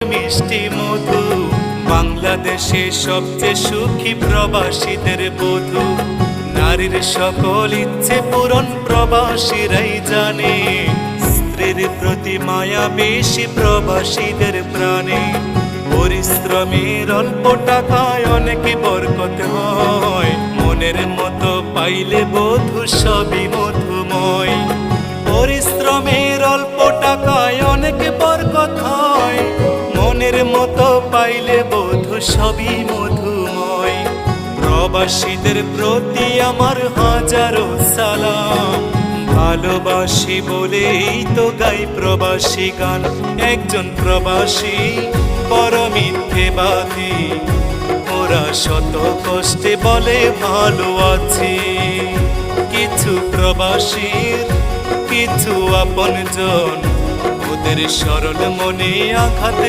মিষ্টি মধু, বাংলাদেশে সবচেয়ে সুখী প্রবাসীদের বধূ। নারীর সকল ইচ্ছে পূরণ প্রবাসীরাই জানে, স্ত্রীর প্রতি মায়া বেশি প্রবাসীদের প্রাণে। পরিশ্রমের অল্প টাকায় অনেক বরকত হয়, মনের মতো পাইলে বধূ সবই মধুময়। পরিশ্রমের অল্প টাকায় অনেক বরকত হয়, মনের মতো পাইলে বধূ সবই মধুময়। প্রবাসীদের প্রতি আমার হাজারো সালাম, ভালোবাসি বলেই তো গাই প্রবাসী গান। একজন প্রবাসী বড় মিথ্যেবাদী, ওরা শত কষ্টে বলে ভালো আছি। কিছু প্রবাসীর কিছু আপনজন, ওদের সরল মনে আঘাত